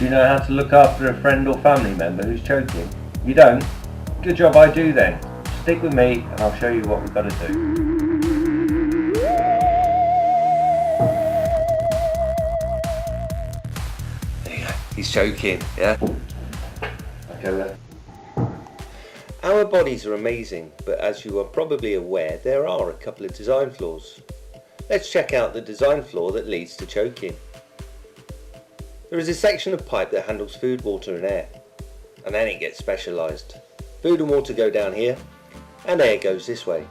Do you know how to look after a friend or family member who's choking? You don't? Good job I do then. Stick with me and I'll show you what we've got to do. There you go. He's choking, yeah? Okay then. Our bodies are amazing, but as you are probably aware, there are a couple of design flaws. Let's check out the design flaw that leads to choking. There is a section of pipe that handles food, water and air, and then it gets specialised. Food and water go down here, and air goes this way.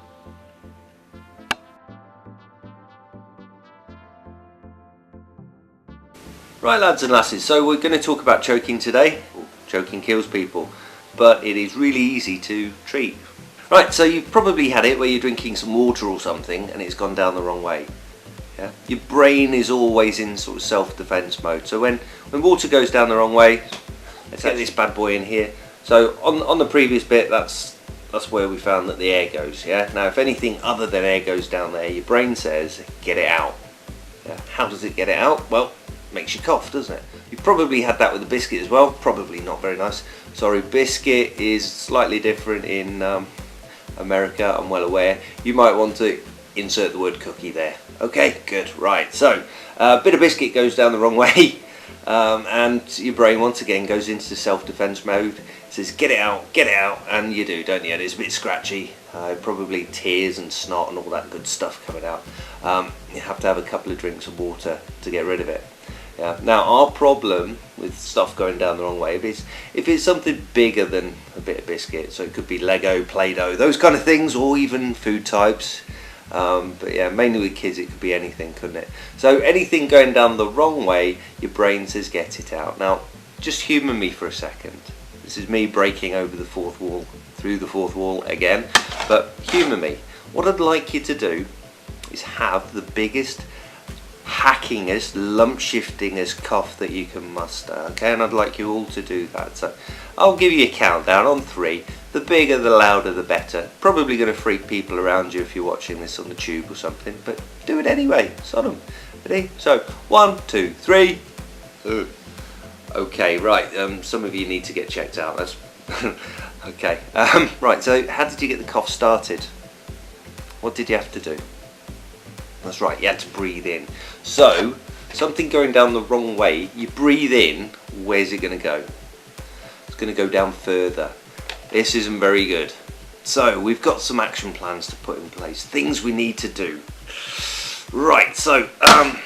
Right lads and lasses, so we're going to talk about choking today. Choking kills people, but it is really easy to treat. Right, so you've probably had it where you're drinking some water or something and it's gone down the wrong way. Yeah? Your brain is always in sort of self-defense mode. So when water goes down the wrong way, let's get this bad boy in here. So on the previous bit, that's where we found that the air goes. Yeah. Now, if anything other than air goes down there, your brain says, get it out. Yeah. How does it get it out? Well, it makes you cough, doesn't it? You've probably had that with a biscuit as well. Probably not very nice. Sorry, biscuit is slightly different in America, I'm well aware. You might want to insert the word cookie there. Okay, good, right. So, a bit of biscuit goes down the wrong way, and your brain once again goes into self-defense mode. It says, get it out, and you do, don't you? And it's a bit scratchy, probably tears and snot and all that good stuff coming out. You have to have a couple of drinks of water to get rid of it. Yeah. Now, our problem with stuff going down the wrong way, if it's something bigger than a bit of biscuit, so it could be Lego, Play-Doh, those kind of things, or even food types. But yeah, mainly with kids it could be anything, couldn't it? So anything going down the wrong way, your brain says get it out. Now, just humour me for a second. This is me breaking over the fourth wall, through the fourth wall again, but humour me. What I'd like you to do is have the biggest, hackingest, lump-shiftingest cough that you can muster, okay? And I'd like you all to do that. So I'll give you a countdown on 3. The bigger, the louder, the better. Probably going to freak people around you if you're watching this on the tube or something, but do it anyway. Sod 'em. Ready? So 1, 2, 3. Okay, right. Some of you need to get checked out. That's okay. Right. So how did you get the cough started? What did you have to do? That's right. You had to breathe in. So something going down the wrong way. You breathe in. Where's it going to go? It's going to go down further. This isn't very good. So we've got some action plans to put in place, things we need to do. Right, so I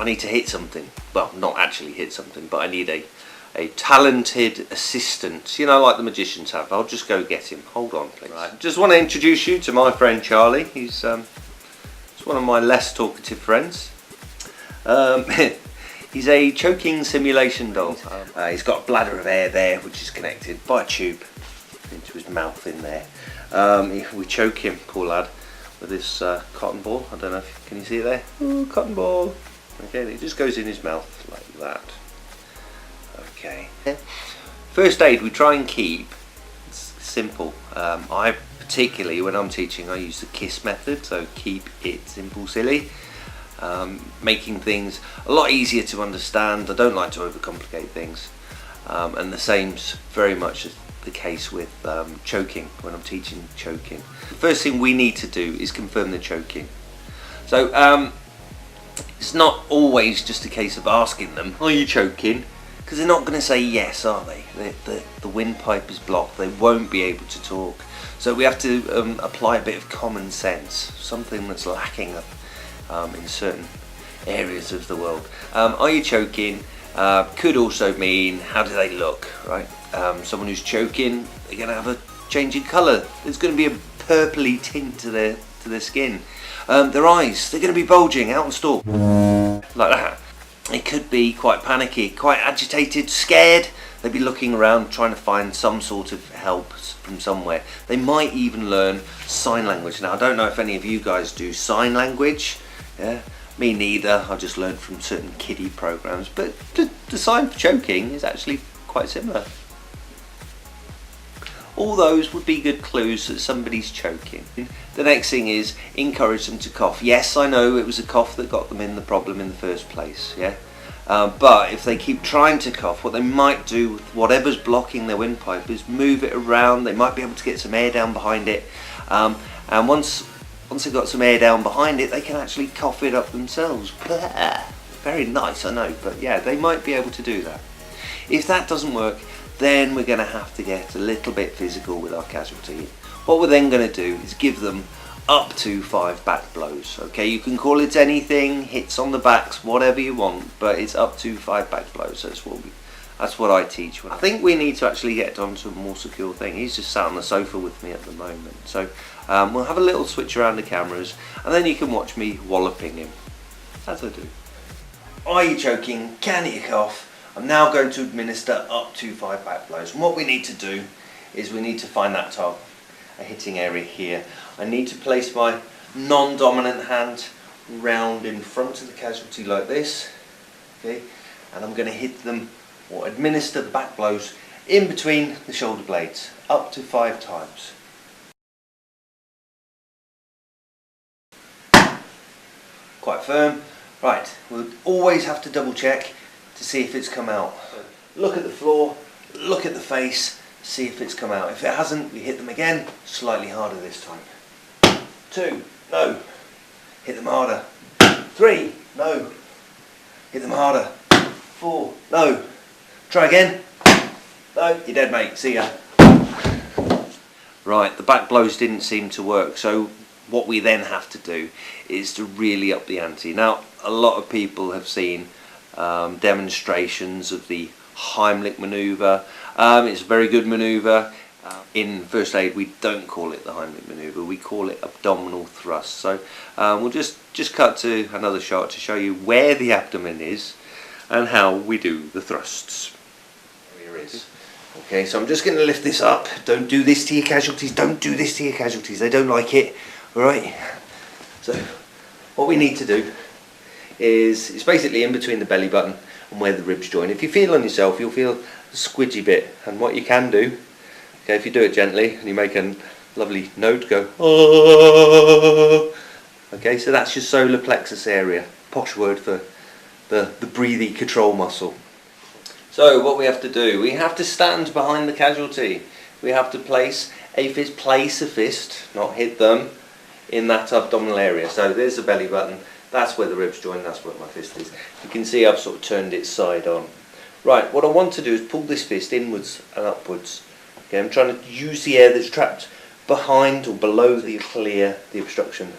need to hit something. Well, not actually hit something, but I need a talented assistant, you know, like the magicians have. I'll just go get him. Hold on, please. Right. Just want to introduce you to my friend Charlie. He's one of my less talkative friends. He's a choking simulation doll. He's got a bladder of air there, which is connected by a tube into his mouth in there. We choke him, poor lad, with this cotton ball. I don't know if, can you see it there? Ooh, cotton ball. Okay, it just goes in his mouth like that. Okay. First aid we try and keep, it's simple. I particularly, when I'm teaching, I use the KISS method, so keep it simple, silly. Making things a lot easier to understand. I don't like to overcomplicate things, and the same's very much the case with choking when I'm teaching choking. The first thing we need to do is confirm the choking. So it's not always just a case of asking them, are you choking? Because they're not going to say yes, are they? The windpipe is blocked, they won't be able to talk. So we have to apply a bit of common sense, something that's lacking in certain areas of the world. Are you choking? Could also mean, how do they look, right? Someone who's choking, they're going to have a change in colour. There's going to be a purpley tint to their skin. Their eyes, they're going to be bulging out and stalk, like that. It could be quite panicky, quite agitated, scared. They'd be looking around trying to find some sort of help from somewhere. They might even learn sign language. Now, I don't know if any of you guys do sign language. Yeah, me neither. I just learned from certain kiddie programs. But the sign for choking is actually quite similar. All those would be good clues that somebody's choking. The next thing is encourage them to cough. Yes, I know it was a cough that got them in the problem in the first place. Yeah, But if they keep trying to cough, what they might do with whatever's blocking their windpipe is move it around. They might be able to get some air down behind it, and once they've got some air down behind it, they can actually cough it up themselves. Blah. Very nice, I know, but yeah, they might be able to do that. If that doesn't work, then we're going to have to get a little bit physical with our casualty. What we're then going to do is give them up to 5 back blows. Okay, you can call it anything, hits on the backs, whatever you want, but it's up to 5 back blows. That's what I teach. I think we need to actually get on to a more secure thing. He's just sat on the sofa with me at the moment, so we'll have a little switch around the cameras, and then you can watch me walloping him as I do. Are you choking? Can you cough? I'm now going to administer up to 5 back blows, and what we need to do is we need to find that top, a hitting area here. I need to place my non-dominant hand round in front of the casualty like this, okay, and I'm going to hit them or administer the back blows in between the shoulder blades up to 5 times. Quite firm. Right, we'll always have to double check to see if it's come out. Look at the floor, look at the face, see if it's come out. If it hasn't, we hit them again, slightly harder this time. 2, no, hit them harder. 3, no, hit them harder. 4, no, try again. No, you're dead, mate, see ya. Right, the back blows didn't seem to work, so what we then have to do is to really up the ante. Now, a lot of people have seen demonstrations of the Heimlich manoeuvre. It's a very good manoeuvre. In first aid, we don't call it the Heimlich manoeuvre, we call it abdominal thrust. So we'll just cut to another shot to show you where the abdomen is and how we do the thrusts. Here it is. Okay, so I'm just going to lift this up. Don't do this to your casualties. Don't do this to your casualties. They don't like it. All right. So what we need to do is, it's basically in between the belly button and where the ribs join. If you feel on yourself, you'll feel a squidgy bit. And what you can do, okay, if you do it gently and you make a lovely note, go, oh. Okay, so that's your solar plexus area. Posh word for the breathy control muscle. So what we have to do, we have to stand behind the casualty. We have to place a fist, not hit them, in that abdominal area. So there's the belly button, that's where the ribs join, that's where my fist is. You can see I've sort of turned it side on. Right, what I want to do is pull this fist inwards and upwards. Okay, I'm trying to use the air that's trapped behind or below the clear the obstruction.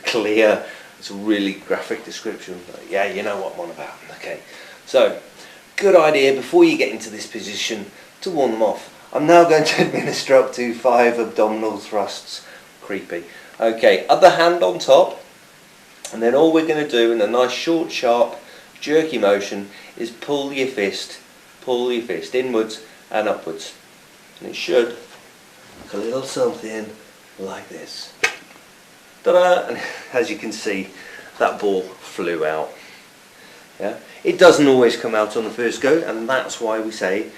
Clear, it's a really graphic description. Yeah, you know what I'm on about. Okay, so good idea before you get into this position to warm them off. I'm now going to administer up to 5 abdominal thrusts. Creepy. Okay, other hand on top, and then all we're going to do in a nice short, sharp, jerky motion is pull your fist inwards and upwards, and it should look a little something like this. Ta-da! And as you can see, that ball flew out. Yeah, it doesn't always come out on the first go, and that's why we say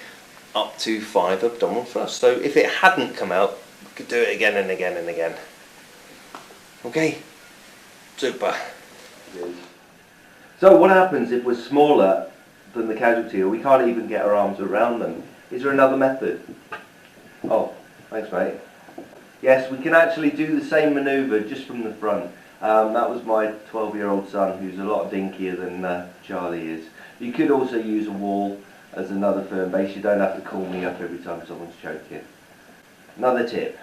up to 5 abdominal thrusts. So if it hadn't come out, we could do it again and again and again. Okay, super. So what happens if we're smaller than the casualty, or we can't even get our arms around them? Is there another method? Oh, thanks mate. Yes, we can actually do the same manoeuvre just from the front. That was my 12-year-old son, who's a lot dinkier than Charlie is. You could also use a wall as another firm base. You don't have to call me up every time someone's choking. Another tip.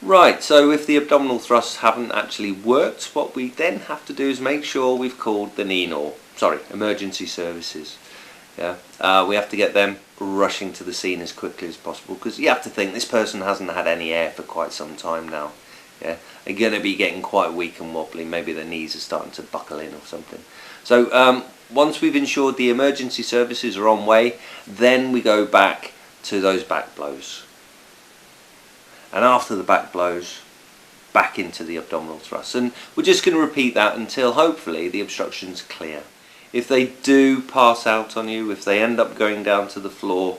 Right, so if the abdominal thrusts haven't actually worked, what we then have to do is make sure we've called the emergency services. Yeah, we have to get them rushing to the scene as quickly as possible, because you have to think this person hasn't had any air for quite some time now. Yeah, they're going to be getting quite weak and wobbly. Maybe their knees are starting to buckle in or something. So once we've ensured the emergency services are on way, then we go back to those back blows. And after the back blows, back into the abdominal thrust. And we're just going to repeat that until hopefully the obstruction's clear. If they do pass out on you, if they end up going down to the floor,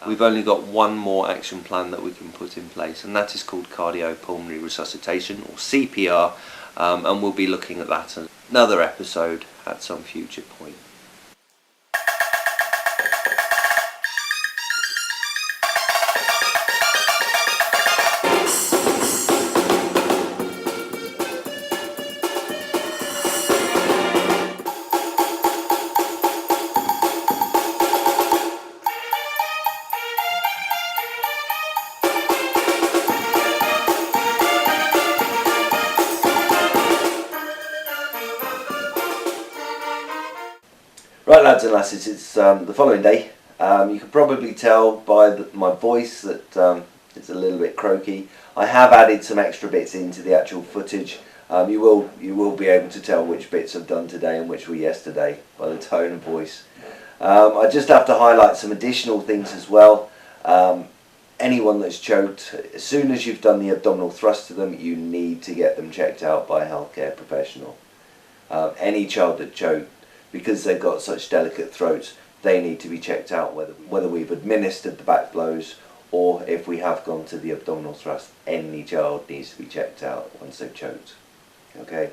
We've only got one more action plan that we can put in place, and that is called cardiopulmonary resuscitation, or CPR, and we'll be looking at that in another episode at some future point. Right, lads and lasses, it's the following day. You can probably tell by my voice that it's a little bit croaky. I have added some extra bits into the actual footage. You will be able to tell which bits I've done today and which were yesterday by the tone of voice. I just have to highlight some additional things as well. Anyone that's choked, as soon as you've done the abdominal thrust to them, you need to get them checked out by a healthcare professional. Any child that choked, because they've got such delicate throats, they need to be checked out whether we've administered the back blows or if we have gone to the abdominal thrust. Any child needs to be checked out once they've choked. Okay.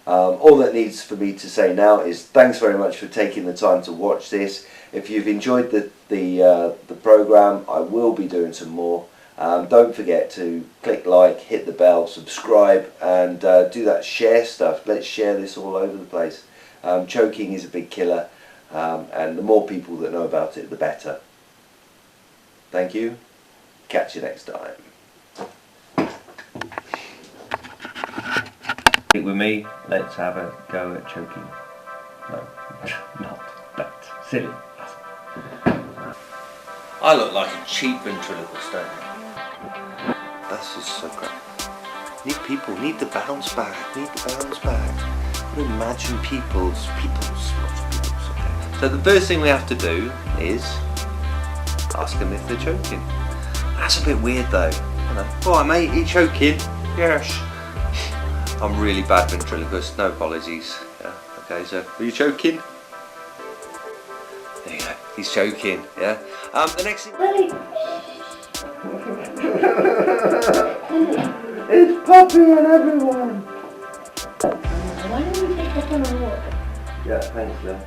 All that needs for me to say now is thanks very much for taking the time to watch this. If you've enjoyed the program, I will be doing some more. Don't forget to click like, hit the bell, subscribe, and do that share stuff. Let's share this all over the place. Choking is a big killer, and the more people that know about it, the better. Thank you. Catch you next time. With me, let's have a go at choking. No, not that. Silly. I look like a cheap ventriloquist, don't I? That's just so crap. People need the bounce back. Imagine people's. Okay. So the first thing we have to do is ask them if they're choking. That's a bit weird though. Alright mate, you choking? Yes. I'm really bad ventriloquist, no apologies. Yeah. Okay, so are you choking? There you go, he's choking, yeah. The next thing... It's Poppy and everyone! Why don't we take this on a walk? Yeah, thanks, Lil.